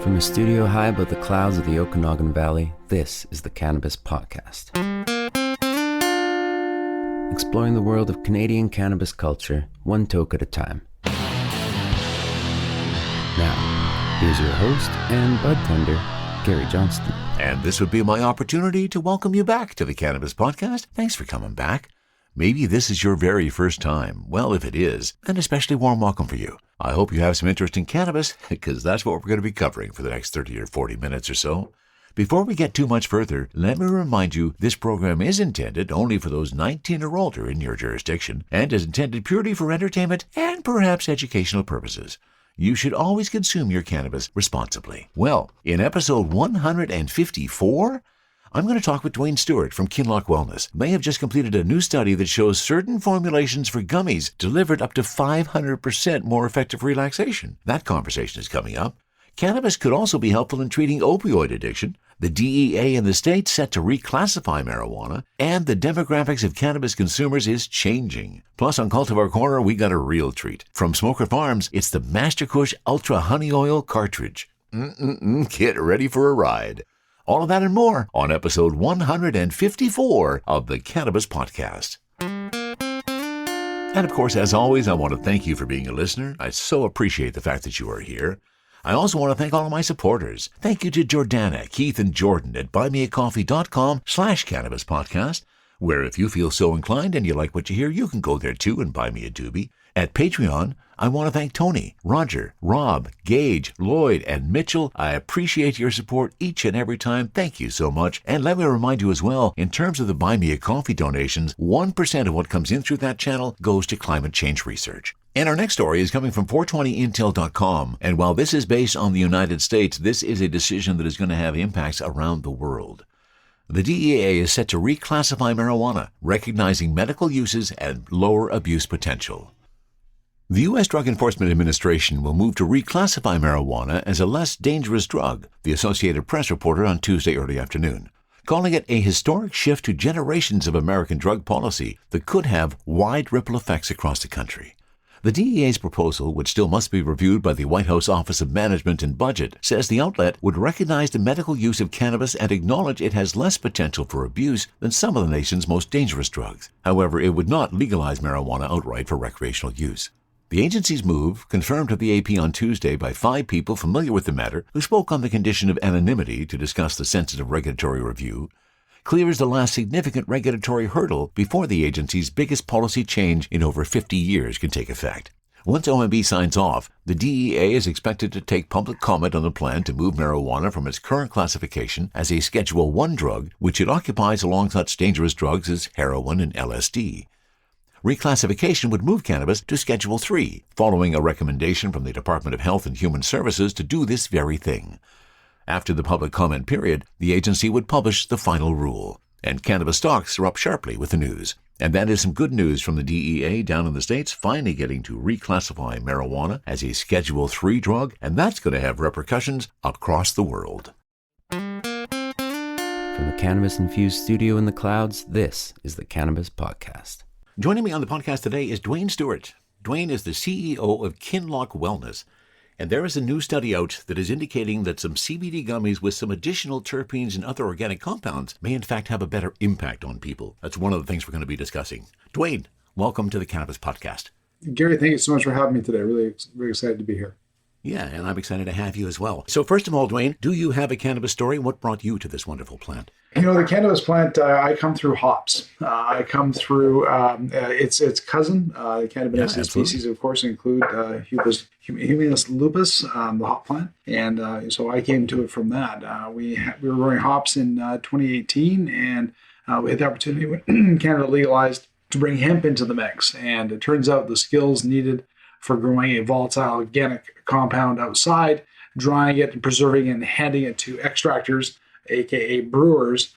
From a studio high above the clouds of the Okanagan Valley, this is the Cannabis Podcast. Exploring the world of Canadian cannabis culture, one toke at a time. Now, here's your host and bud tender, Gary Johnston. And this would be my opportunity to welcome you back to the Cannabis Podcast. Thanks for coming back. Maybe this is your very first time. Well, if it is, an especially warm welcome for you. I hope you have some interest in cannabis, because that's what we're going to be covering for the next 30 or 40 minutes or so. Before we get too much further, let me remind you this program is intended only for those 19 or older in your jurisdiction and is intended purely for entertainment and perhaps educational purposes. You should always consume your cannabis responsibly. Well, in episode 154, I'm going to talk with Dwayne Stewart from Kinloch Wellness. They have just completed a new study that shows certain formulations for gummies delivered up to 500% more effective relaxation. That conversation is coming up. Cannabis could also be helpful in treating opioid addiction. The DEA in the state set to reclassify marijuana, and the demographics of cannabis consumers is changing. Plus, on Cultivar Corner, we got a real treat. From Smoker Farms, it's the Master Kush Ultra Honey Oil cartridge. Get ready for a ride. All of that and more on episode 154 of the Cannabis Podcast. And of course, as always, I want to thank you for being a listener. I so appreciate the fact that you are here. I also want to thank all of my supporters. Thank you to Jordana, Keith, and Jordan at buymeacoffee.com/cannabispodcast, where if you feel so inclined and you like what you hear, you can go there too and buy me a doobie. At Patreon, I want to thank Tony, Roger, Rob, Gage, Lloyd, and Mitchell. I appreciate your support each and every time. Thank you so much. And let me remind you as well, in terms of the Buy Me a Coffee donations, 1% of what comes in through that channel goes to climate change research. And our next story is coming from 420intel.com. And while this is based on the United States, this is a decision that is going to have impacts around the world. The DEA is set to reclassify marijuana, recognizing medical uses and lower abuse potential. The U.S. Drug Enforcement Administration will move to reclassify marijuana as a less dangerous drug, the Associated Press reported on Tuesday early afternoon, calling it a historic shift to generations of American drug policy that could have wide ripple effects across the country. The DEA's proposal, which still must be reviewed by the White House Office of Management and Budget, says the outlet would recognize the medical use of cannabis and acknowledge it has less potential for abuse than some of the nation's most dangerous drugs. However, it would not legalize marijuana outright for recreational use. The agency's move, confirmed to the AP on Tuesday by 5 people familiar with the matter who spoke on the condition of anonymity to discuss the sensitive regulatory review, clears the last significant regulatory hurdle before the agency's biggest policy change in over 50 years can take effect. Once OMB signs off, the DEA is expected to take public comment on the plan to move marijuana from its current classification as a Schedule I drug, which it occupies along such dangerous drugs as heroin and LSD. Reclassification would move cannabis to Schedule III, following a recommendation from the Department of Health and Human Services to do this very thing. After the public comment period, the agency would publish the final rule. And cannabis stocks are up sharply with the news. And that is some good news from the DEA down in the States, finally getting to reclassify marijuana as a Schedule III drug, and that's going to have repercussions across the world. From the cannabis-infused studio in the clouds, this is the Cannabis Podcast. Joining me on the podcast today is Dwayne Stewart. Dwayne is the CEO of Kinloch Wellness, and there is a new study out that is indicating that some CBD gummies with some additional terpenes and other organic compounds may in fact have a better impact on people. That's one of the things we're going to be discussing. Dwayne, welcome to the Cannabis Podcast. Gary, thank you so much for having me today. Really, really excited to be here. Yeah, and I'm excited to have you as well. So first of all, Dwayne, do you have a cannabis story? What brought you to this wonderful plant? You know, the cannabis plant, I come through hops. I come through its cousin. The cannabinoid species, of course, include Humanus lupus, the hop plant. And so I came to it from that. We were growing hops in 2018, and we had the opportunity when Canada legalized to bring hemp into the mix. And it turns out the skills needed for growing a volatile organic compound outside, drying it and preserving it and handing it to extractors, aka brewers,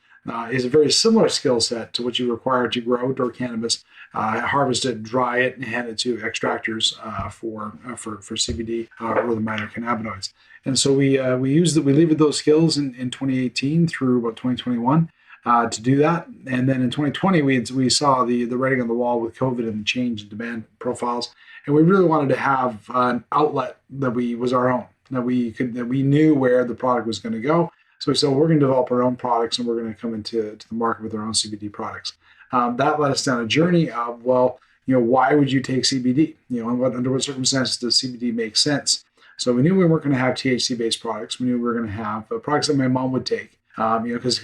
is a very similar skill set to what you require to grow outdoor cannabis, harvest it, dry it, and hand it to extractors for CBD or the minor cannabinoids. And so we leveraged those skills in 2018 through about 2021 to do that. And then in 2020, we saw the writing on the wall with COVID and the change in demand profiles. And we really wanted to have an outlet that was our own. that we knew where the product was going to go. So we said, well, we're going to develop our own products, and we're going to come into the market with our own CBD products. That led us down a journey of, well, why would you take CBD? Under what circumstances does CBD make sense? So we knew we weren't going to have THC-based products. We knew we were going to have products that my mom would take. Because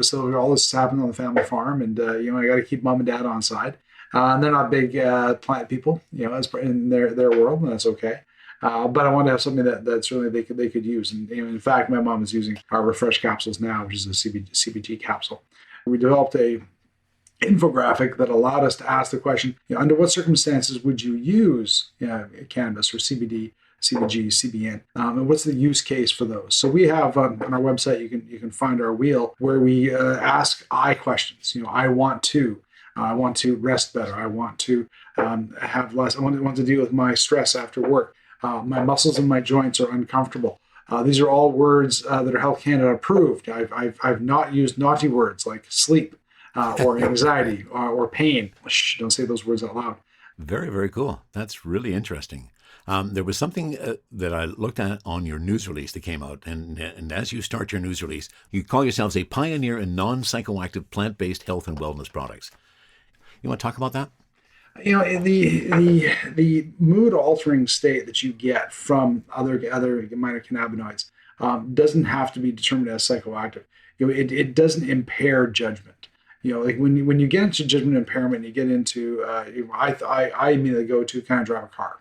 so all this happened on the family farm, and I got to keep mom and dad on side. And they're not big plant people, as in their world, and that's okay. But I wanted to have something that certainly they could use. And in fact, my mom is using our Refresh capsules now, which is a CBG capsule. We developed a infographic that allowed us to ask the question: under what circumstances would you use cannabis or CBD? CBG, CBN, and what's the use case for those? So we have on our website, you can find our wheel where we ask I questions. I want to rest better. I want to have less. I want to deal with my stress after work. My muscles and my joints are uncomfortable. These are all words that are Health Canada approved. I've not used naughty words like sleep or anxiety or pain. Shh, don't say those words out loud. Very, very cool. That's really interesting. There was something that I looked at on your news release that came out, and as you start your news release, you call yourselves a pioneer in non-psychoactive plant-based health and wellness products. You want to talk about that? The mood-altering state that you get from other minor cannabinoids doesn't have to be determined as psychoactive. It doesn't impair judgment. Like when you get into judgment impairment, you get into I immediately go to, can I drive a car?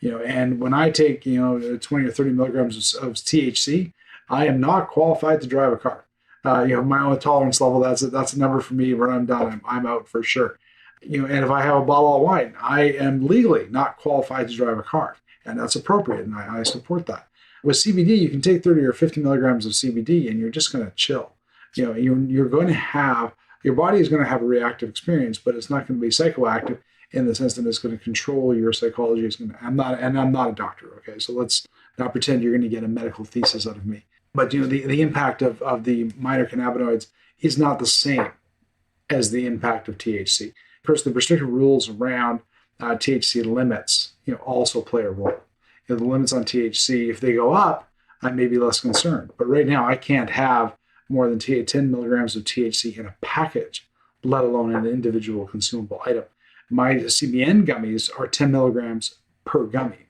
And when I take 20 or 30 milligrams of THC, I am not qualified to drive a car. My own tolerance level, that's a number for me. When I'm done, I'm out for sure. And if I have a bottle of wine, I am legally not qualified to drive a car, and that's appropriate, and I support that. With CBD, you can take 30 or 50 milligrams of CBD, and you're just going to chill. You're going to have, your body is going to have a reactive experience, but it's not going to be psychoactive in the sense that it's going to control your psychology. I'm not a doctor, okay? So let's not pretend you're going to get a medical thesis out of me. But the impact of the minor cannabinoids is not the same as the impact of THC. Of course, the restrictive rules around THC limits, also play a role. The limits on THC, if they go up, I may be less concerned. But right now, I can't have more than 10 milligrams of THC in a package, let alone an individual consumable item. My CBN gummies are 10 milligrams per gummy.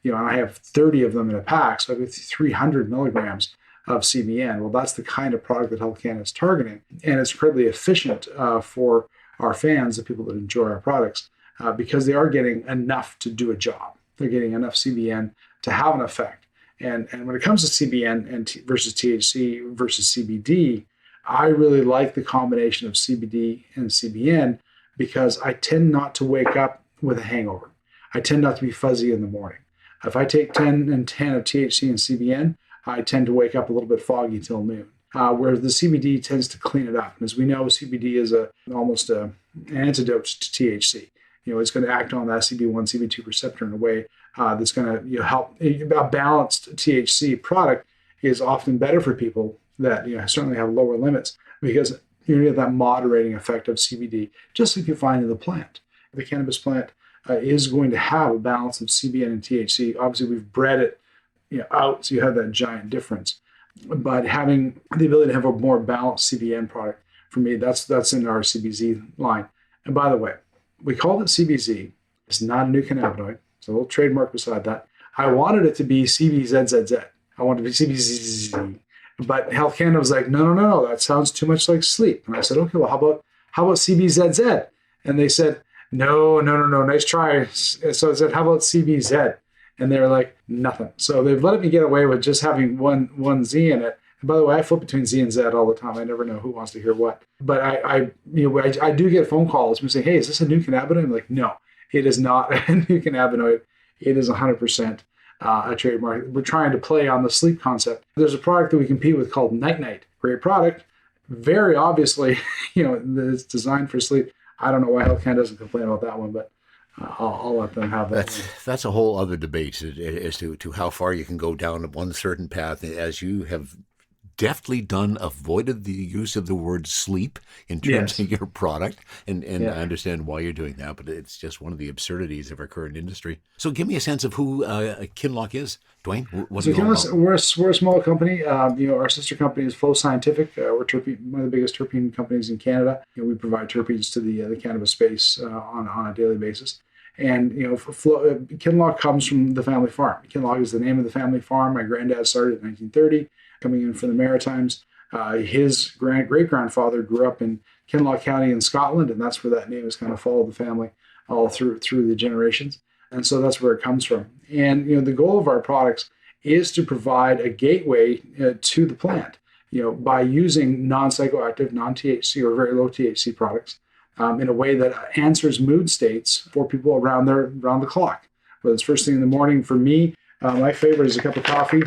And I have 30 of them in a pack, so I have 300 milligrams of CBN. Well, that's the kind of product that Health Canada is targeting, and it's incredibly efficient for our fans, the people that enjoy our products, because they are getting enough to do a job. They're getting enough CBN to have an effect. And when it comes to CBN versus THC versus CBD, I really like the combination of CBD and CBN because I tend not to wake up with a hangover. I tend not to be fuzzy in the morning. If I take 10 and 10 of THC and CBN, I tend to wake up a little bit foggy till noon. Whereas the CBD tends to clean it up. And as we know, CBD is almost an antidote to THC. It's going to act on that CB1, CB2 receptor in a way that's going to help. A balanced THC product is often better for people that certainly have lower limits because you get that moderating effect of CBD, just like you find in the plant. The cannabis plant is going to have a balance of CBN and THC. Obviously, we've bred it out, so you have that giant difference. But having the ability to have a more balanced CBN product, for me, that's in our CBZ line. And by the way, we called it CBZ. It's not a new cannabinoid. It's a little trademark beside that. I wanted it to be CBZZZ. I wanted it to be CBZZZ. But Health Canada was like, no, that sounds too much like sleep. And I said, okay, well, how about CBZZ? And they said, no, nice try. So I said, how about CBZ? And they were like, nothing. So they've let me get away with just having one Z in it. And by the way, I flip between Z and Z all the time. I never know who wants to hear what. But I do get phone calls and say, hey, is this a new cannabinoid? I'm like, no, it is not a new cannabinoid. It is 100% a trademark. We're trying to play on the sleep concept. There's a product that we compete with called Night Night. Great product. Very obviously, it's designed for sleep. I don't know why Health Canada doesn't complain about that one, but I'll let them have that. That's a whole other debate as to how far you can go down one certain path, as you have deftly done, avoided the use of the word sleep in terms of your product. And I understand why you're doing that, but it's just one of the absurdities of our current industry. So give me a sense of who Kinloch is. Dwayne, what do you know about? We're a small company. Our sister company is Flow Scientific. We're one of the biggest terpene companies in Canada. We provide terpenes to the cannabis space on a daily basis. And Kinloch comes from the family farm. Kinloch is the name of the family farm. My granddad started in 1930, coming in from the Maritimes. His great-grandfather grew up in Kinloch County in Scotland, and that's where that name has kind of followed the family all through the generations. And so that's where it comes from. And the goal of our products is to provide a gateway to the plant, by using non-psychoactive, non-THC or very low THC products. In a way that answers mood states for people around the clock. Whether it's first thing in the morning, for me, my favorite is a cup of coffee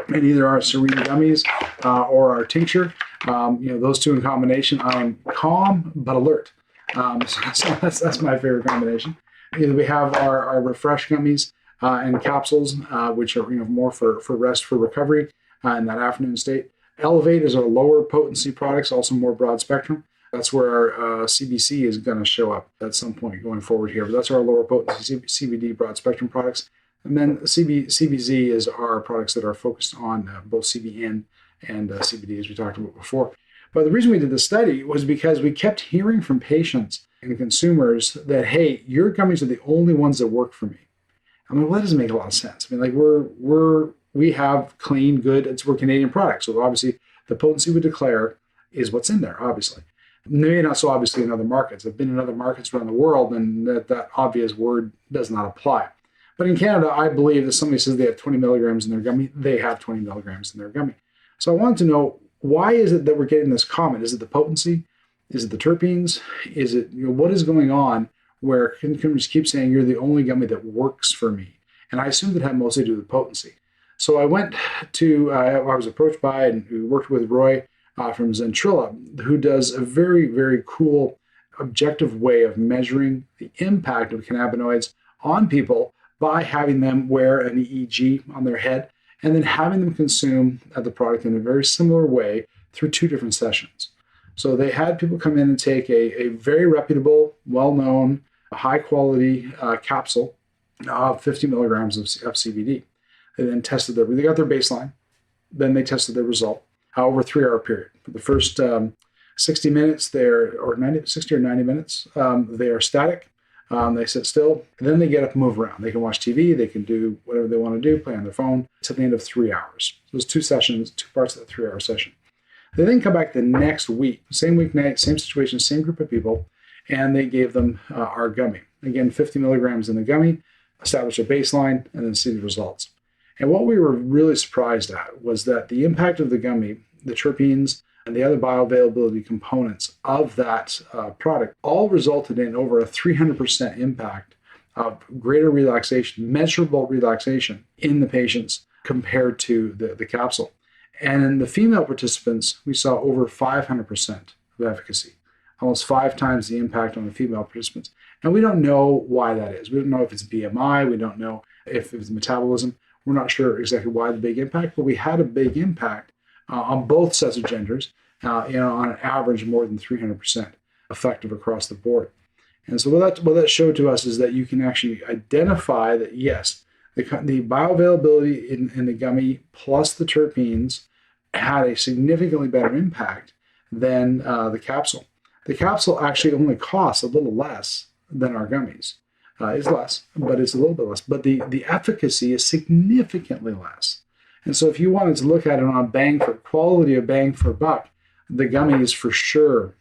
and either our Serene gummies or our tincture. Those two in combination, I'm calm but alert. So that's my favorite combination. We have our Refresh gummies and capsules, which are more for rest, for recovery in that afternoon state. Elevate is our lower potency products, also more broad spectrum. That's where our CBC is going to show up at some point going forward here. But that's our lower potency CBD broad spectrum products. And then CBZ is our products that are focused on both CBN and CBD, as we talked about before. But the reason we did the study was because we kept hearing from patients and consumers that, hey, your gummies are the only ones that work for me. I mean, well, that doesn't make a lot of sense. I mean, like we have clean, good, we're Canadian products. So obviously the potency we declare is what's in there, obviously. Maybe not so obviously in other markets. I've been in other markets around the world, and that obvious word does not apply. But in Canada, I believe that somebody says they have 20 milligrams in their gummy, they have 20 milligrams in their gummy. So I wanted to know, why is it that we're getting this comment? Is it the potency? Is it the terpenes? Is it, what is going on where consumers keep saying you're the only gummy that works for me? And I assume that had mostly to do with potency. So I went to, I was approached by and who worked with Roy from Zentrilla, who does a very, very cool objective way of measuring the impact of cannabinoids on people by having them wear an EEG on their head and then having them consume the product in a very similar way through 2 different sessions. So they had people come in and take a very reputable, well-known, high-quality capsule of 50 milligrams of CBD. They then tested they got their baseline, then they tested their result over a 3-hour period. For the first 60 minutes, 60 or 90 minutes, they are static. They sit still, and then they get up and move around. They can watch TV, they can do whatever they want to do, play on their phone, to the end of 3 hours. So there's 2 sessions, 2 parts of the 3-hour session. They then come back the next week, same weeknight, same situation, same group of people, and they gave them our gummy. Again, 50 milligrams in the gummy, establish a baseline, and then see the results. And what we were really surprised at was that the impact of the gummy, the terpenes, and the other bioavailability components of that product all resulted in over a 300% impact of greater relaxation, measurable relaxation in the patients compared to the capsule. And in the female participants, we saw over 500% of efficacy, almost 5 times the impact on the female participants. And we don't know why that is. We don't know if it's BMI. We don't know if it's metabolism. We're not sure exactly why the big impact, but we had a big impact on both sets of genders, on an average more than 300% effective across the board. And so what that showed to us is that you can actually identify that, yes, the bioavailability in the gummy plus the terpenes had a significantly better impact than the capsule. The capsule actually only costs a little less than our gummies. It's less, but it's a little bit less. But the efficacy is significantly less. And so if you wanted to look at it on quality of bang for buck, the gummies for sure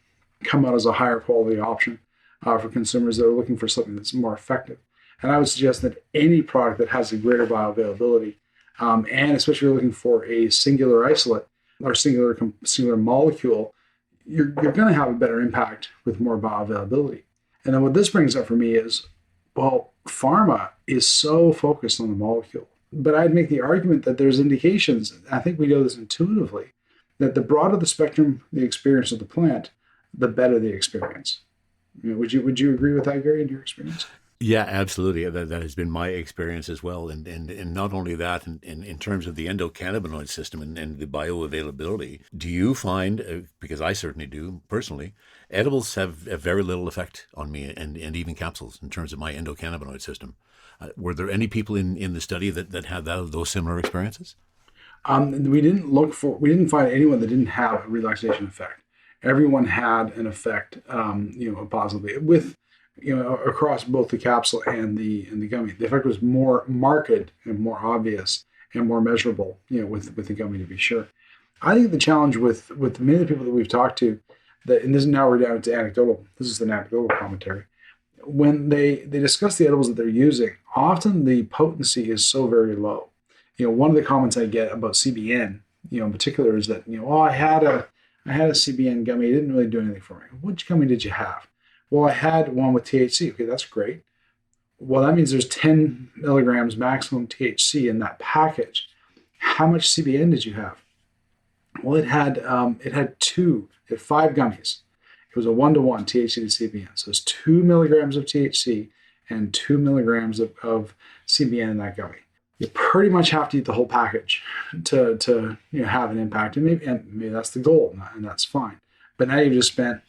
come out as a higher quality option for consumers that are looking for something that's more effective. And I would suggest that any product that has a greater bioavailability, and especially if you're looking for a singular isolate or singular molecule, you're going to have a better impact with more bioavailability. And then what this brings up for me is, well, pharma is so focused on the molecule. But I'd make the argument that there's indications, I think we know this intuitively, that the broader the spectrum, the experience of the plant, the better the experience. Would you agree with that, Gary, in your experience? Yeah, absolutely. That has been my experience as well. And not only that, in terms of the endocannabinoid system and the bioavailability, do you find, because I certainly do personally, edibles have very little effect on me and even capsules in terms of my endocannabinoid system? Were there any people in the study that had those similar experiences? We didn't find anyone that didn't have a relaxation effect. Everyone had an effect, positively with, across both the capsule and the gummy. The effect was more marked and more obvious and more measurable, with the gummy, to be sure. I think the challenge with many of the people that we've talked to, and this is now we're down to anecdotal. This is an anecdotal commentary. When they discuss the edibles that they're using, often the potency is so very low. One of the comments I get about CBN, in particular, is that, I had a CBN gummy. It didn't really do anything for me. Which gummy did you have? Well, I had one with THC. Okay, that's great. Well, that means there's 10 milligrams maximum THC in that package. How much CBN did you have? Well, it had 5 gummies. It was a 1-to-1 THC to CBN. So it's 2 milligrams of THC and 2 milligrams of CBN in that gummy. You pretty much have to eat the whole package to have an impact, and maybe that's the goal, and that's fine. But now you've just spent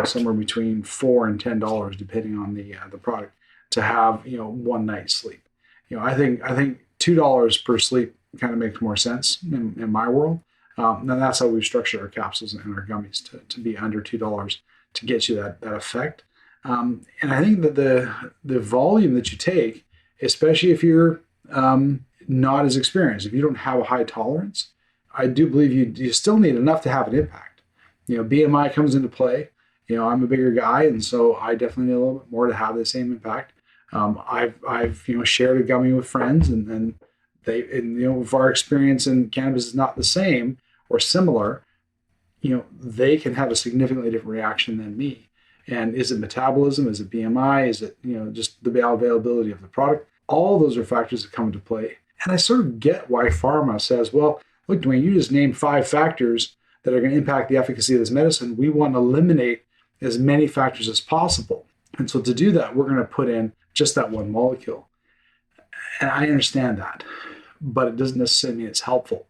somewhere between $4 and $10, depending on the product, to have one night's sleep. I think $2 per sleep kind of makes more sense in my world. And that's how we've structured our capsules and our gummies to be under $2 to get you that effect. And I think that the volume that you take, especially if you're not as experienced, if you don't have a high tolerance, I do believe you still need enough to have an impact. BMI comes into play. I'm a bigger guy, and so I definitely need a little bit more to have the same impact. I've shared a gummy with friends, and if our experience in cannabis is not the same or similar, they can have a significantly different reaction than me. And is it metabolism? Is it BMI? Is it just the availability of the product? All those are factors that come into play. And I sort of get why pharma says, well, look, Dwayne, you just named 5 factors that are going to impact the efficacy of this medicine. We want to eliminate as many factors as possible. And so to do that, we're going to put in just that one molecule. And I understand that, but it doesn't necessarily mean it's helpful.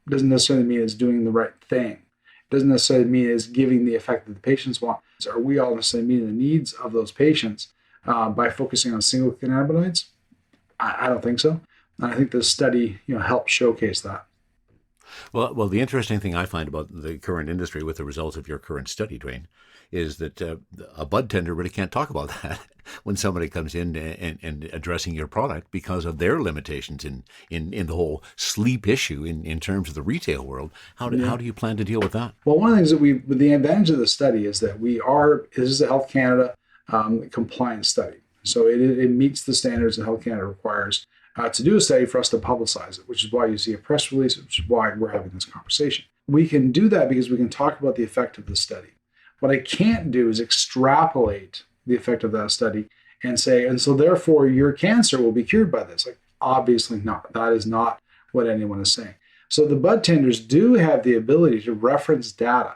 It doesn't necessarily mean it's doing the right thing. It doesn't necessarily mean it's giving the effect that the patients want. So are we all necessarily meeting the needs of those patients by focusing on single cannabinoids? I don't think so. And I think this study, helps showcase that. Well, the interesting thing I find about the current industry with the results of your current study, Dwayne, is that a bud tender really can't talk about that when somebody comes in and addressing your product because of their limitations in the whole sleep issue in terms of the retail world. How do you plan to deal with that? Well, one of the things that the advantage of the study is that this is a Health Canada compliance study. So it meets the standards that Health Canada requires to do a study for us to publicize it, which is why you see a press release, which is why we're having this conversation. We can do that because we can talk about the effect of the study. What I can't do is extrapolate the effect of that study and say, and so therefore your cancer will be cured by this. Like, obviously not. That is not what anyone is saying. So the bud tenders do have the ability to reference data,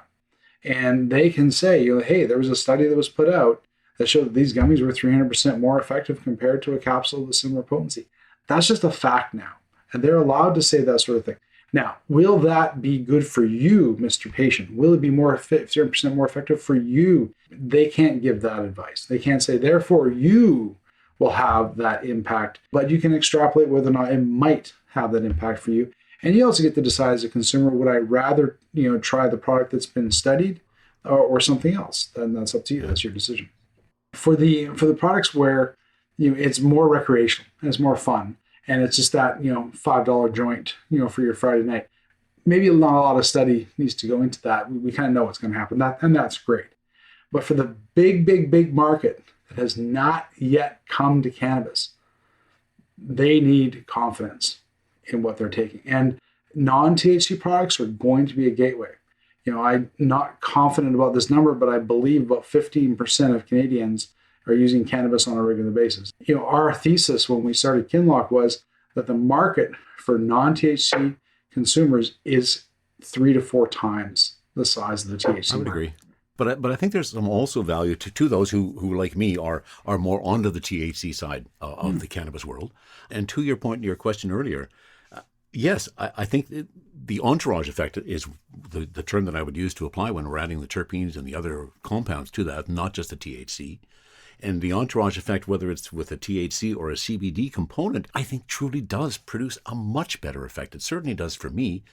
and they can say, hey, there was a study that was put out that showed that these gummies were 300% more effective compared to a capsule with similar potency. That's just a fact now. And they're allowed to say that sort of thing. Now, will that be good for you, Mr. Patient? Will it be 0% more effective for you? They can't give that advice. They can't say, therefore, you will have that impact. But you can extrapolate whether or not it might have that impact for you. And you also get to decide as a consumer, would I rather try the product that's been studied or something else? Then that's up to you. That's your decision. For the products where it's more recreational and it's more fun, and it's just that $5 joint for your Friday night, maybe not a lot of study needs to go into that. We kind of know what's going to happen, and that's great. But for the big market that has not yet come to cannabis, they need confidence in what they're taking, and non-THC products are going to be a gateway. I'm not confident about this number, but I believe about 15% of Canadians are using cannabis on a regular basis. Our thesis when we started Kinloch was that the market for non-THC consumers is 3 to 4 times the size of the THC. I would agree. But I think there's some also value to those who like me are more onto the THC side of the cannabis world. And to your point, your question earlier, yes, I think the entourage effect is the term that I would use to apply when we're adding the terpenes and the other compounds to that, not just the THC. And the entourage effect, whether it's with a THC or a CBD component, I think truly does produce a much better effect. It certainly does for me.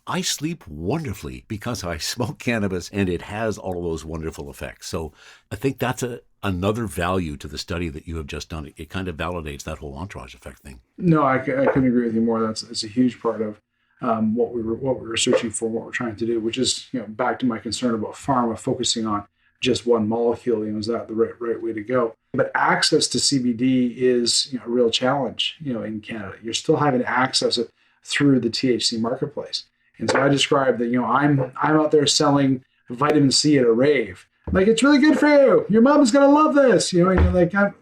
I sleep wonderfully because I smoke cannabis and it has all of those wonderful effects. So I think that's another value to the study that you have just done. It kind of validates that whole entourage effect thing. No, I couldn't agree with you more. It's a huge part of what we were searching for, what we're trying to do, which is, back to my concern about pharma focusing on just one molecule. Is that the right way to go? But access to CBD is a real challenge. In Canada, you're still having to access it through the THC marketplace. And so I described that I'm out there selling vitamin C at a rave. Like, it's really good for you. Your mom is gonna love this. And you're like, I'm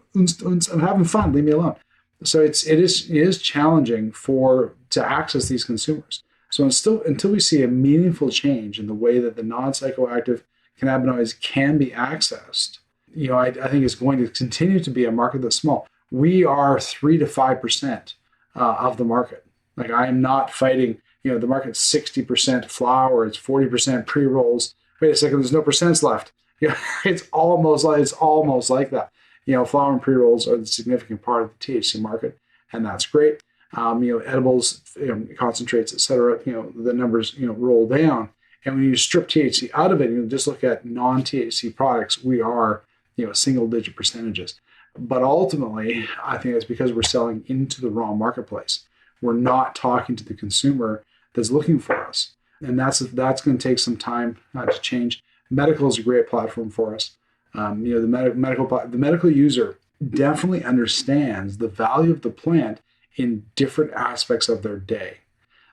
having fun. Leave me alone. So it is challenging to access these consumers. So until we see a meaningful change in the way that the non-psychoactive cannabinoids can be accessed, I think it's going to continue to be a market that's small. We are 3 to 5% of the market. Like, I am not fighting. The market's 60% flower, it's 40% pre-rolls. Wait a second, there's no percents left. It's almost like that. Flower and pre-rolls are the significant part of the THC market, and that's great. Edibles, concentrates, etc. The numbers roll down, and when you strip THC out of it, just look at non-THC products, we are single-digit percentages. But ultimately, I think it's because we're selling into the wrong marketplace. We're not talking to the consumer that's looking for us, and that's going to take some time to change. Medical is a great platform for us. The medical user definitely understands the value of the plant in different aspects of their day.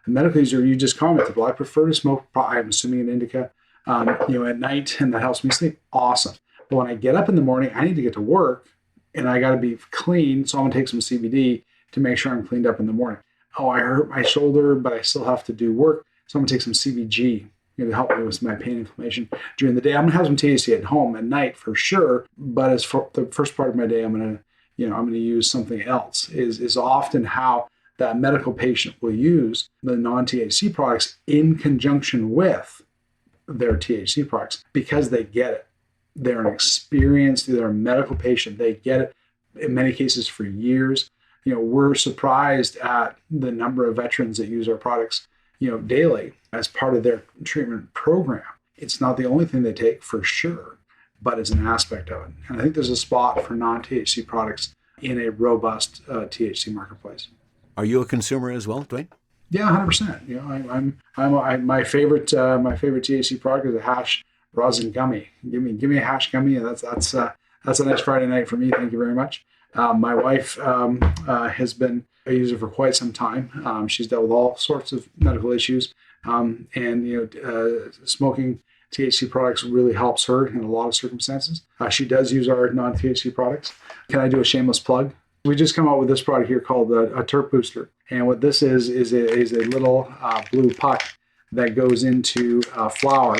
The medical user, you just commented, well, I prefer to smoke, I'm assuming an indica, at night, and that helps me sleep. Awesome. But when I get up in the morning, I need to get to work, and I got to be clean, so I'm going to take some CBD to make sure I'm cleaned up in the morning. Oh, I hurt my shoulder, but I still have to do work, so I'm going to take some CBG to help me with my pain inflammation during the day. I'm going to have some THC at home at night for sure, but as for the first part of my day, I'm going to use something else. Is often how that medical patient will use the non-THC products in conjunction with their THC products because they get it. They're an experienced, they're a medical patient. They get it in many cases for years. We're surprised at the number of veterans that use our products, daily as part of their treatment program. It's not the only thing they take for sure, but it's an aspect of it. And I think there's a spot for non-THC products in a robust THC marketplace. Are you a consumer as well, Dwayne? Yeah, 100%. I'm my favorite THC product is a hash rosin gummy. Give me a hash gummy, and that's a nice Friday night for me. Thank you very much. My wife has been a user for quite some time. She's dealt with all sorts of medical issues, and smoking THC products really helps her in a lot of circumstances. She does use our non-THC products. Can I do a shameless plug? We just come out with this product here called a terp booster, and what this is a little blue puck that goes into flower,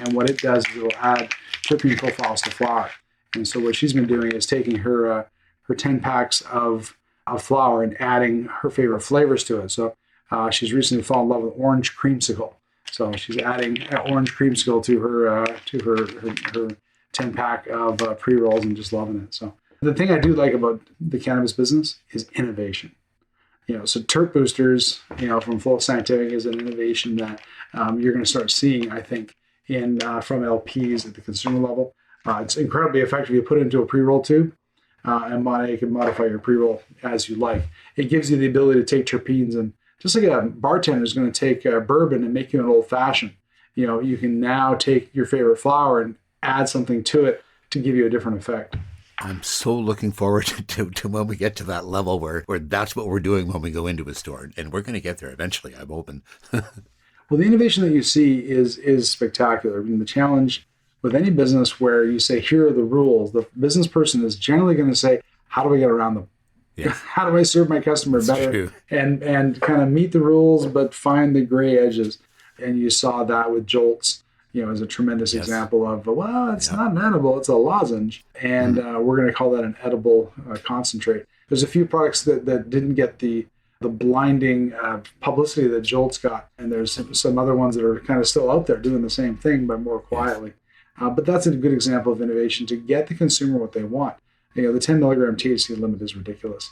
and what it does is it will add terpene profiles to flower. And so what she's been doing is taking her 10 packs of flower and adding her favorite flavors to it. So she's recently fallen in love with orange creamsicle. So she's adding orange creamsicle to her 10 pack of pre-rolls and just loving it. So the thing I do like about the cannabis business is innovation. So terp boosters, from Flow Scientific is an innovation that you're going to start seeing, I think, from LPs at the consumer level. It's incredibly effective. You put it into a pre-roll tube, and you can modify your pre-roll as you like. It gives you the ability to take terpenes, and just like a bartender is going to take bourbon and make you an old-fashioned, you can now take your favorite flower and add something to it to give you a different effect. I'm so looking forward to when we get to that level where that's what we're doing when we go into a store, and we're going to get there eventually. I'm open. Well, the innovation that you see is spectacular. I mean, the challenge with any business where you say, here are the rules, the business person is generally going to say, how do I get around them? Yeah. How do I serve my customer better and kind of meet the rules, but find the gray edges? And you saw that with Jolts, is a tremendous Yes. example of, well, it's not an edible, it's a lozenge. And we're going to call that an edible concentrate. There's a few products that didn't get the blinding publicity that Jolt's got. And there's some other ones that are kind of still out there doing the same thing, but more quietly. But that's a good example of innovation to get the consumer what they want. The 10 milligram THC limit is ridiculous.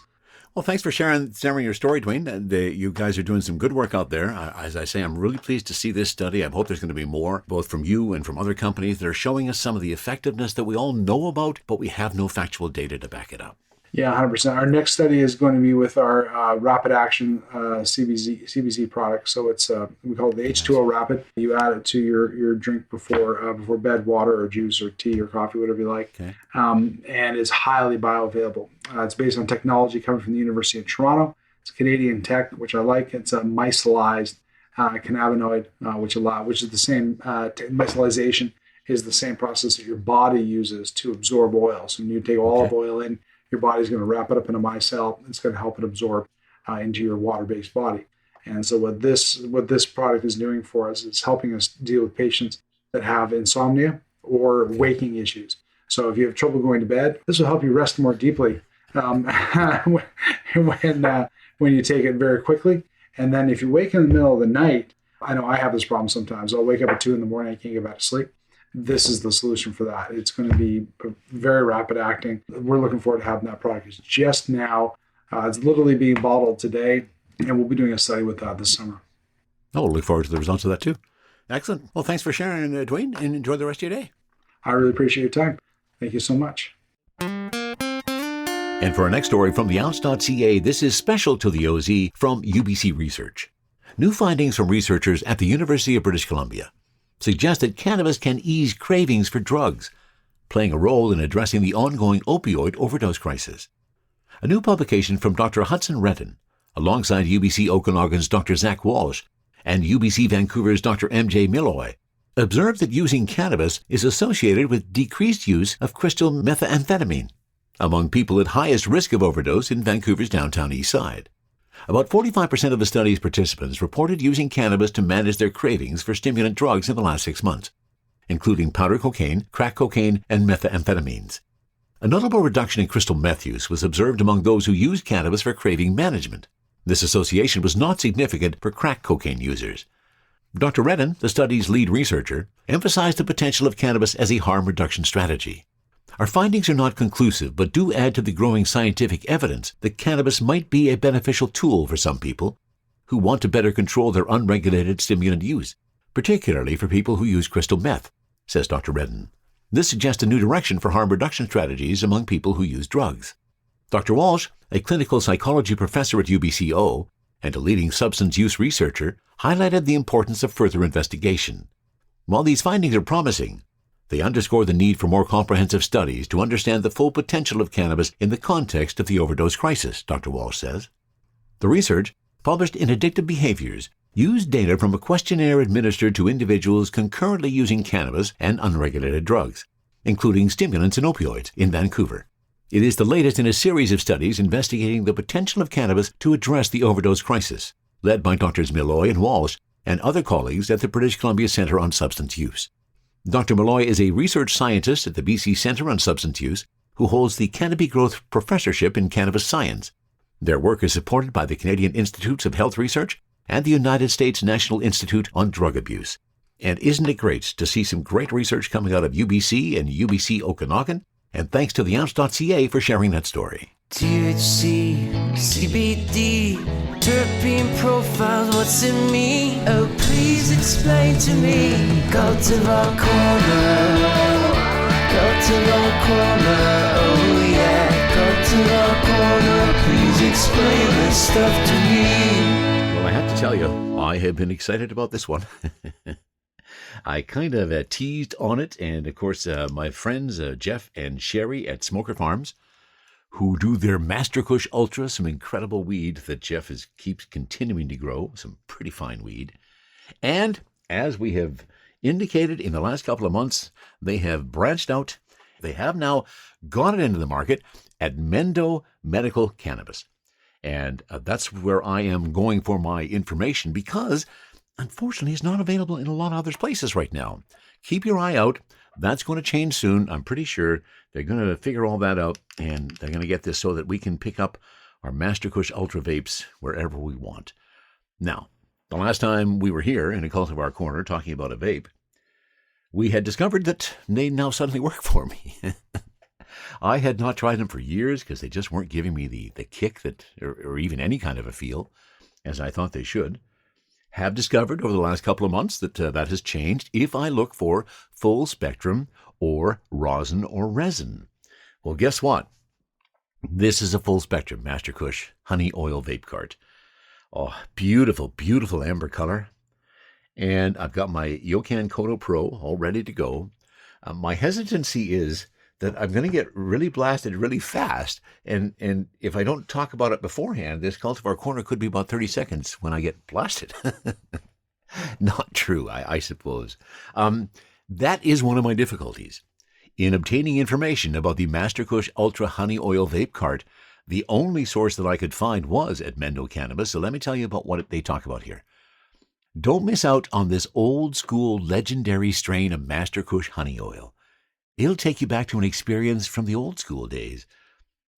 Well, thanks for sharing your story, Dwayne. And you guys are doing some good work out there. As I say, I'm really pleased to see this study. I hope there's going to be more, both from you and from other companies that are showing us some of the effectiveness that we all know about, but we have no factual data to back it up. Yeah, 100%. Our next study is going to be with our rapid action CBZ product. So it's we call it the H2O Rapid. You add it to your drink before bed, water or juice or tea or coffee, whatever you like. Okay. And it's highly bioavailable. It's based on technology coming from the University of Toronto. It's Canadian tech, which I like. It's a micellized cannabinoid, which is the same micellization is the same process that your body uses to absorb oil. So when you take olive oil in, your body's going to wrap it up in a micelle. It's going to help it absorb into your water-based body. And so what this product is doing for us is helping us deal with patients that have insomnia or waking issues. So if you have trouble going to bed, this will help you rest more deeply when you take it very quickly. And then if you wake in the middle of the night, I know I have this problem sometimes. I'll wake up at 2 a.m. I can't get back to sleep. This is the solution for that. It's going to be very rapid acting. We're looking forward to having that product. It's just now, it's literally being bottled today, and we'll be doing a study with that this summer. Oh, look forward to the results of that too. Excellent. Well, thanks for sharing, Dwayne, and enjoy the rest of your day. I really appreciate your time. Thank you so much. And for our next story from theounce.ca, this is special to the OZ from UBC Research. New findings from researchers at the University of British Columbia suggest that cannabis can ease cravings for drugs, playing a role in addressing the ongoing opioid overdose crisis. A new publication from Dr. Hudson Redden, alongside UBC Okanagan's Dr. Zach Walsh and UBC Vancouver's Dr. MJ Milloy, observed that using cannabis is associated with decreased use of crystal methamphetamine among people at highest risk of overdose in Vancouver's downtown east side. About 45% of the study's participants reported using cannabis to manage their cravings for stimulant drugs in the last 6 months, including powder cocaine, crack cocaine, and methamphetamines. A notable reduction in crystal meth use was observed among those who used cannabis for craving management. This association was not significant for crack cocaine users. Dr. Redden, the study's lead researcher, emphasized the potential of cannabis as a harm reduction strategy. Our findings are not conclusive, but do add to the growing scientific evidence that cannabis might be a beneficial tool for some people who want to better control their unregulated stimulant use, particularly for people who use crystal meth, says Dr. Redden. This suggests a new direction for harm reduction strategies among people who use drugs. Dr. Walsh, a clinical psychology professor at UBCO and a leading substance use researcher, highlighted the importance of further investigation. While these findings are promising, they underscore the need for more comprehensive studies to understand the full potential of cannabis in the context of the overdose crisis, Dr. Walsh says. The research, published in Addictive Behaviors, used data from a questionnaire administered to individuals concurrently using cannabis and unregulated drugs, including stimulants and opioids, in Vancouver. It is the latest in a series of studies investigating the potential of cannabis to address the overdose crisis, led by Drs. Milloy and Walsh and other colleagues at the British Columbia Centre on Substance Use. Dr. Milloy is a research scientist at the BC Centre on Substance Use who holds the Canopy Growth Professorship in Cannabis Science. Their work is supported by the Canadian Institutes of Health Research and the United States National Institute on Drug Abuse. And isn't it great to see some great research coming out of UBC and UBC Okanagan? And thanks to theounce.ca for sharing that story. THC, CBD, terpene profiles, what's in me? Oh, please explain to me. Cultivar Corner, Cultivar Corner, oh yeah. Cultivar Corner, please explain this stuff to me. Well, I have to tell you, I have been excited about this one. I kind of teased on it, and of course, my friends Jeff and Sherry at Smoker Farms, who do their Master Kush Ultra, some incredible weed that Jeff keeps continuing to grow, some pretty fine weed. And as we have indicated in the last couple of months, they have branched out. They have now got it into the market at Mendo Medical Cannabis. And that's where I am going for my information, because unfortunately, is not available in a lot of other places right now. Keep your eye out. That's going to change soon. I'm pretty sure they're going to figure all that out, and they're going to get this so that we can pick up our Master Kush Ultra vapes wherever we want. Now, the last time we were here in a Cultivar Corner talking about a vape, we had discovered that they now suddenly work for me. I had not tried them for years because they just weren't giving me the kick that, or even any kind of a feel, as I thought they should. Have discovered over the last couple of months that that has changed if I look for full spectrum or rosin or resin. Well, guess what? This is a full spectrum Master Kush Honey Oil vape cart. Oh, beautiful, beautiful amber color. And I've got my Yokan Koto Pro all ready to go. My hesitancy is that I'm going to get really blasted really fast. And if I don't talk about it beforehand, this Cultivar Corner could be about 30 seconds when I get blasted. Not true, I suppose. That is one of my difficulties. In obtaining information about the Master Kush Ultra Honey Oil vape cart, the only source that I could find was at Mendo Cannabis. So let me tell you about what they talk about here. Don't miss out on this old school legendary strain of Master Kush Honey Oil. It'll take you back to an experience from the old school days.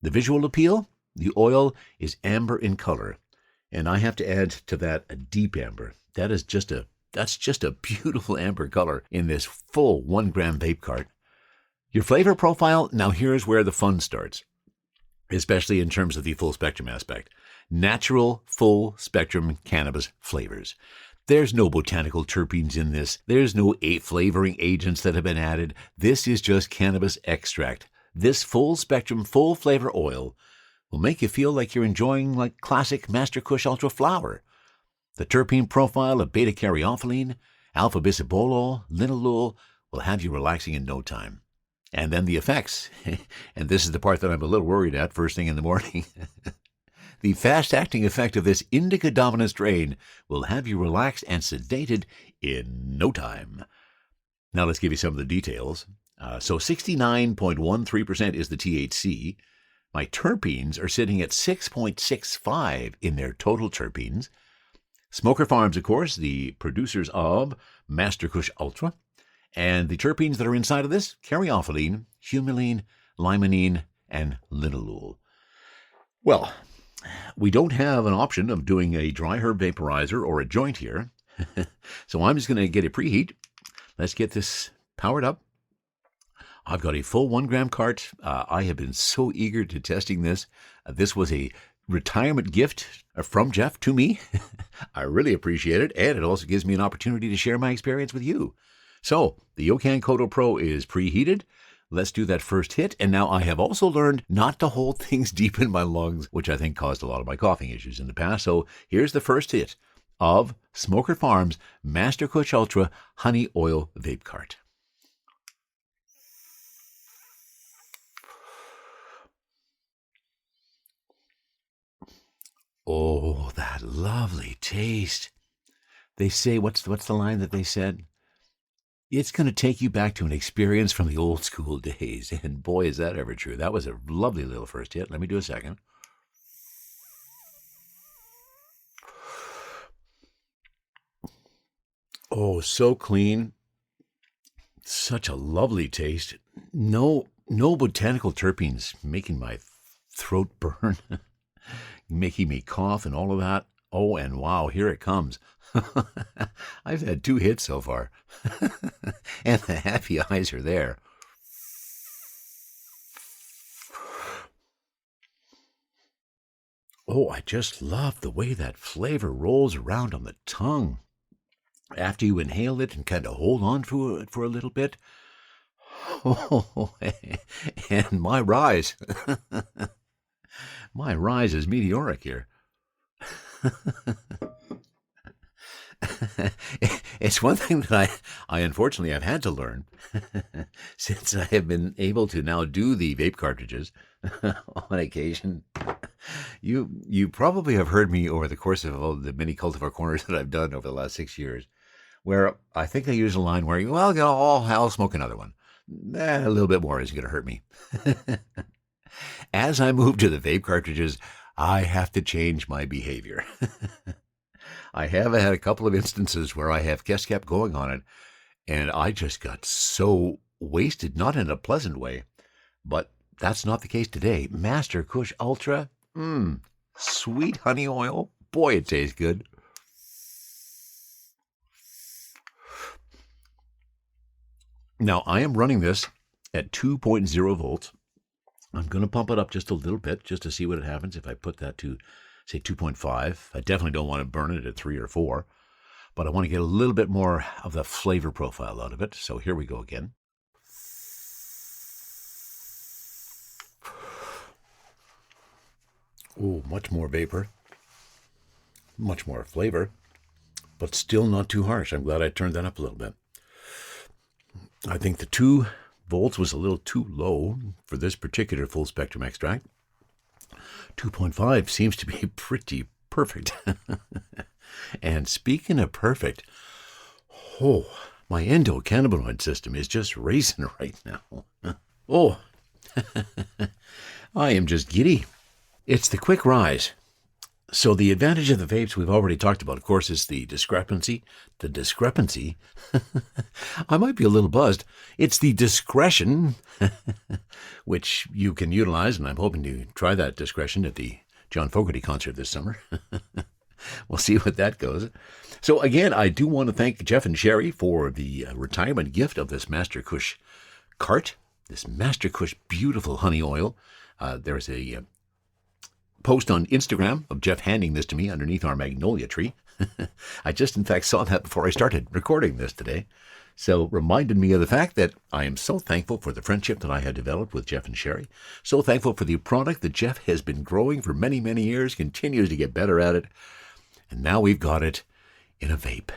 The visual appeal? The oil is amber in color, and I have to add to that a deep amber. That's just a beautiful amber color in this full 1 gram vape cart. Your flavor profile? Now here's where the fun starts, especially in terms of the full spectrum aspect. Natural full spectrum cannabis flavors. There's no botanical terpenes in this. There's no flavoring agents that have been added. This is just cannabis extract. This full spectrum, full flavor oil will make you feel like you're enjoying like classic Master Kush Ultra flower. The terpene profile of beta-caryophyllene, alpha-bisabolol, linalool will have you relaxing in no time. And then the effects, and this is the part that I'm a little worried at first thing in the morning. The fast-acting effect of this indica-dominant strain will have you relaxed and sedated in no time. Now let's give you some of the details. So 69.13% is the THC. My terpenes are sitting at 6.65 in their total terpenes. Smoker Farms, of course, the producers of Master Kush Ultra. And the terpenes that are inside of this, caryophyllene, humulene, limonene, and linalool. Well, we don't have an option of doing a dry herb vaporizer or a joint here. So I'm just going to get a preheat. Let's get this powered up. I've got a full 1 gram cart. I have been so eager to testing this. This was a retirement gift from Jeff to me. I really appreciate it. And it also gives me an opportunity to share my experience with you. So the Yokan Koto Pro is preheated. Let's do that first hit. And now I have also learned not to hold things deep in my lungs, which I think caused a lot of my coughing issues in the past. So here's the first hit of Smoker Farms Master Kush Ultra Honey Oil Vape Cart. Oh, that lovely taste. They say, what's the line that they said? It's going to take you back to an experience from the old school days. And boy, is that ever true. That was a lovely little first hit. Let me do a second. Oh, so clean. Such a lovely taste. No botanical terpenes making my throat burn, making me cough and all of that. Oh, and wow, here it comes. I've had 2 hits so far, and the happy eyes are there. Oh, I just love the way that flavor rolls around on the tongue. After you inhale it and kind of hold on to it for a little bit. Oh, and my rise. My rise is meteoric here. It's one thing that I unfortunately have had to learn since I have been able to now do the vape cartridges on occasion. You probably have heard me over the course of all the many Cultivar Corners that I've done over the last 6 years, where I think I use a line where, well, I'll smoke another one. A little bit more isn't going to hurt me. As I move to the vape cartridges, I have to change my behavior. I have had a couple of instances where I have just kept going on it, and I just got so wasted, not in a pleasant way, but that's not the case today. Master Kush Ultra, sweet honey oil. Boy, it tastes good. Now, I am running this at 2.0 volts. I'm going to pump it up just a little bit just to see what happens if I put that to, say, 2.5. I definitely don't want to burn it at 3 or 4, but I want to get a little bit more of the flavor profile out of it. So here we go again. Oh, much more vapor, much more flavor, but still not too harsh. I'm glad I turned that up a little bit. I think the 2 volts was a little too low for this particular full spectrum extract. 2.5 seems to be pretty perfect. And speaking of perfect, oh, my endocannabinoid system is just racing right now. Oh, I am just giddy. It's the quick rise. So the advantage of the vapes we've already talked about, of course, is the discrepancy. The discrepancy? I might be a little buzzed. It's the discretion, which you can utilize, and I'm hoping to try that discretion at the John Fogerty concert this summer. We'll see what that goes. So again, I do want to thank Jeff and Sherry for the retirement gift of this Master Kush cart, this Master Kush beautiful honey oil. There's a post on Instagram of Jeff handing this to me underneath our magnolia tree. I just, in fact, saw that before I started recording this today. So reminded me of the fact that I am so thankful for the friendship that I had developed with Jeff and Sherry. So thankful for the product that Jeff has been growing for many, many years, continues to get better at it. And now we've got it in a vape.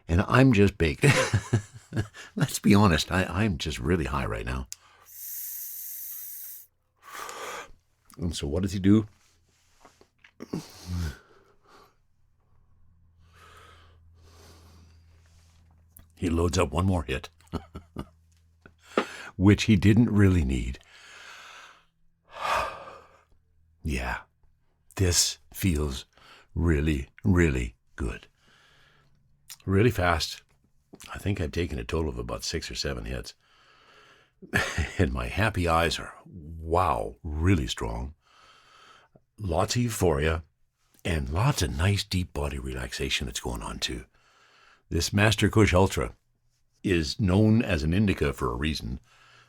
And I'm just baked. Let's be honest, I'm just really high right now. And so what does he do? He loads up one more hit, which he didn't really need. Yeah, this feels really, really good. Really fast. I think I've taken a total of about 6 or 7 hits. And my happy eyes are, wow, really strong. Lots of euphoria and lots of nice deep body relaxation that's going on too. This Master Kush Ultra is known as an indica for a reason,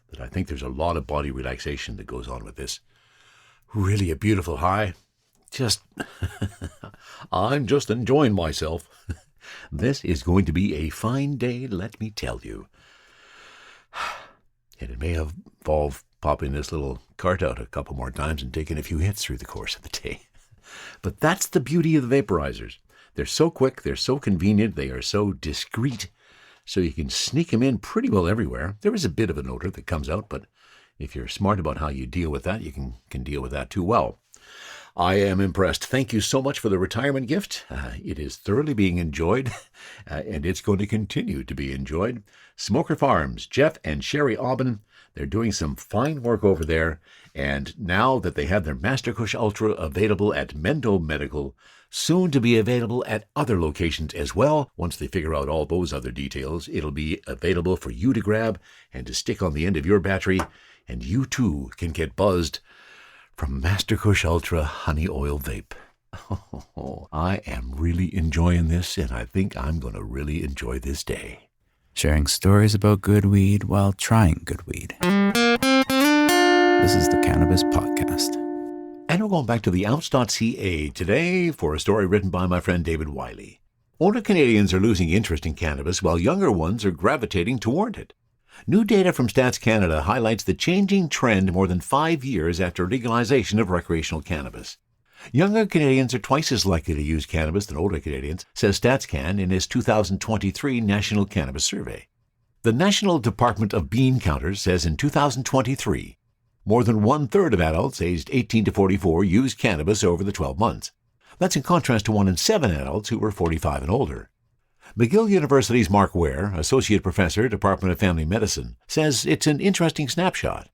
that I think there's a lot of body relaxation that goes on with this. Really a beautiful high. Just, I'm just enjoying myself. This is going to be a fine day, let me tell you. And it may involve popping this little cart out a couple more times and taking a few hits through the course of the day. But that's the beauty of the vaporizers. They're so quick, they're so convenient, they are so discreet, so you can sneak them in pretty well everywhere. There is a bit of an odor that comes out, but if you're smart about how you deal with that, you can deal with that too well. I am impressed. Thank you so much for the retirement gift. It is thoroughly being enjoyed, and it's going to continue to be enjoyed. Smoker Farms, Jeff and Sherry Aubin, they're doing some fine work over there, and now that they have their Master Kush Ultra available at Mendo Medical, soon to be available at other locations as well. Once they figure out all those other details, it'll be available for you to grab and to stick on the end of your battery, and you too can get buzzed from Master Kush Ultra Honey Oil Vape. Oh, I am really enjoying this, and I think I'm going to really enjoy this day. Sharing stories about good weed while trying good weed. This is the Cannabis Podcast. And we're going back to the Ounce.ca today for a story written by my friend David Wiley. Older Canadians are losing interest in cannabis while younger ones are gravitating toward it. New data from Stats Canada highlights the changing trend more than 5 years after legalization of recreational cannabis. Younger Canadians are twice as likely to use cannabis than older Canadians, says StatsCan in its 2023 National Cannabis Survey. The National Department of Bean Counters says in 2023, more than 1/3 of adults aged 18 to 44 used cannabis over the 12 months. That's in contrast to 1 in 7 adults who were 45 and older. McGill University's Mark Ware, Associate Professor, Department of Family Medicine, says it's an interesting snapshot.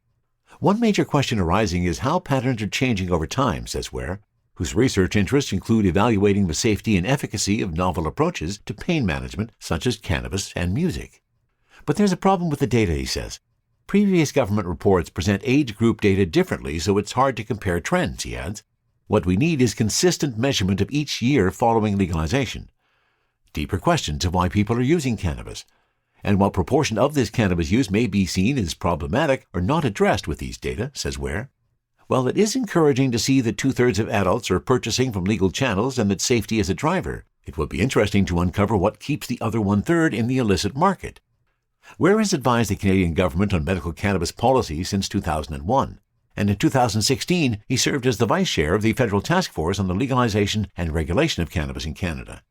One major question arising is how patterns are changing over time, says Ware. whose research interests include evaluating the safety and efficacy of novel approaches to pain management, such as cannabis and music. But there's a problem with the data, he says. Previous government reports present age group data differently, so it's hard to compare trends, he adds. What we need is consistent measurement of each year following legalization. Deeper questions of why people are using cannabis, and what proportion of this cannabis use may be seen as problematic are not addressed with these data, says Ware. While it is encouraging to see that 2/3 of adults are purchasing from legal channels and that safety is a driver, it would be interesting to uncover what keeps the other 1/3 in the illicit market. Ware has advised the Canadian government on medical cannabis policy since 2001, and in 2016 he served as the vice chair of the Federal Task Force on the legalization and regulation of cannabis in Canada.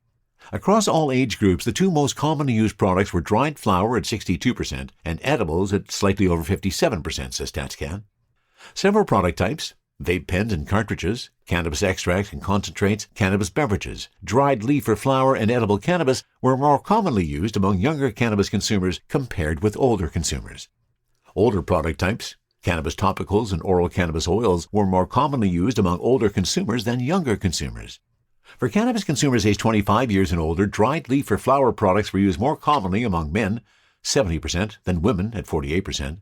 Across all age groups, the two most commonly used products were dried flower at 62% and edibles at slightly over 57%, says StatsCan. Several product types, vape pens and cartridges, cannabis extracts and concentrates, cannabis beverages, dried leaf or flower, and edible cannabis were more commonly used among younger cannabis consumers compared with older consumers. Older product types, cannabis topicals and oral cannabis oils, were more commonly used among older consumers than younger consumers. For cannabis consumers aged 25 years and older, dried leaf or flower products were used more commonly among men, 70%, than women at 48%.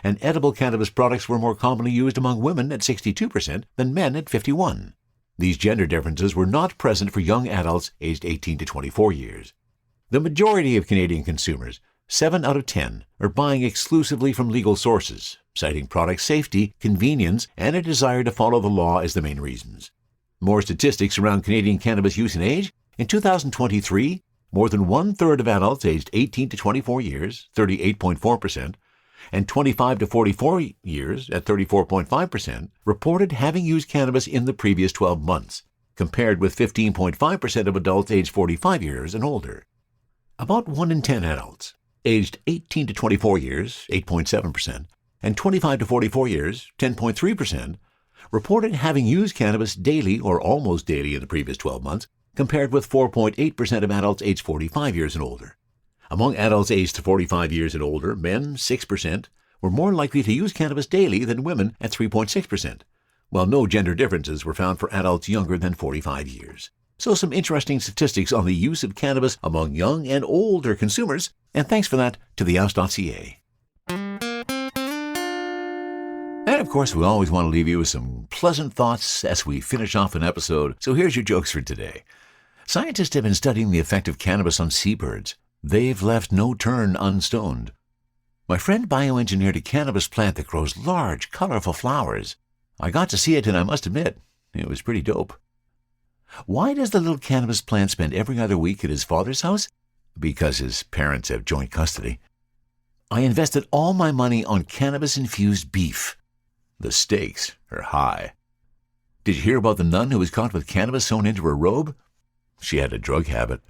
And edible cannabis products were more commonly used among women at 62% than men at 51%. These gender differences were not present for young adults aged 18 to 24 years. The majority of Canadian consumers, 7 out of 10, are buying exclusively from legal sources, citing product safety, convenience, and a desire to follow the law as the main reasons. More statistics around Canadian cannabis use and age. In 2023, more than 1/3 of adults aged 18 to 24 years, 38.4%, and 25 to 44 years at 34.5%, reported having used cannabis in the previous 12 months, compared with 15.5% of adults aged 45 years and older. About 1 in 10 adults, aged 18 to 24 years, 8.7%, and 25 to 44 years, 10.3%, reported having used cannabis daily or almost daily in the previous 12 months, compared with 4.8% of adults aged 45 years and older. Among adults aged 45 years and older, men, 6%, were more likely to use cannabis daily than women at 3.6%, while no gender differences were found for adults younger than 45 years. So some interesting statistics on the use of cannabis among young and older consumers, and thanks for that to theouse.ca. And of course, we always want to leave you with some pleasant thoughts as we finish off an episode, so here's your jokes for today. Scientists have been studying the effect of cannabis on seabirds. They've left no turn unstoned. My friend bioengineered a cannabis plant that grows large, colorful flowers. I got to see it, and I must admit, it was pretty dope. Why does the little cannabis plant spend every other week at his father's house? Because his parents have joint custody. I invested all my money on cannabis-infused beef. The stakes are high. Did you hear about the nun who was caught with cannabis sewn into her robe? She had a drug habit.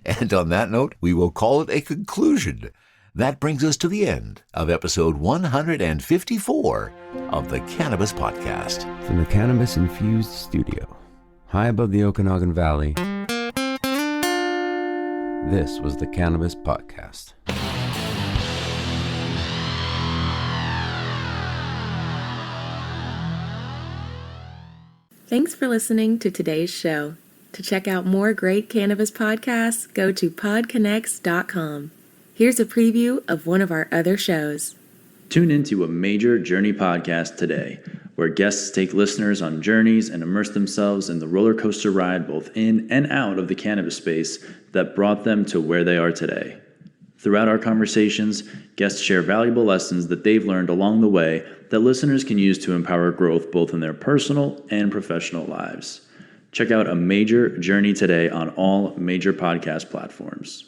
And on that note, we will call it a conclusion. That brings us to the end of episode 154 of the Cannabis Podcast. From the Cannabis Infused Studio, high above the Okanagan Valley, this was the Cannabis Podcast. Thanks for listening to today's show. To check out more great cannabis podcasts, go to podconnects.com. Here's a preview of one of our other shows. Tune into a major journey podcast today, where guests take listeners on journeys and immerse themselves in the roller coaster ride both in and out of the cannabis space that brought them to where they are today. Throughout our conversations, guests share valuable lessons that they've learned along the way that listeners can use to empower growth both in their personal and professional lives. Check out A Major Journey today on all major podcast platforms.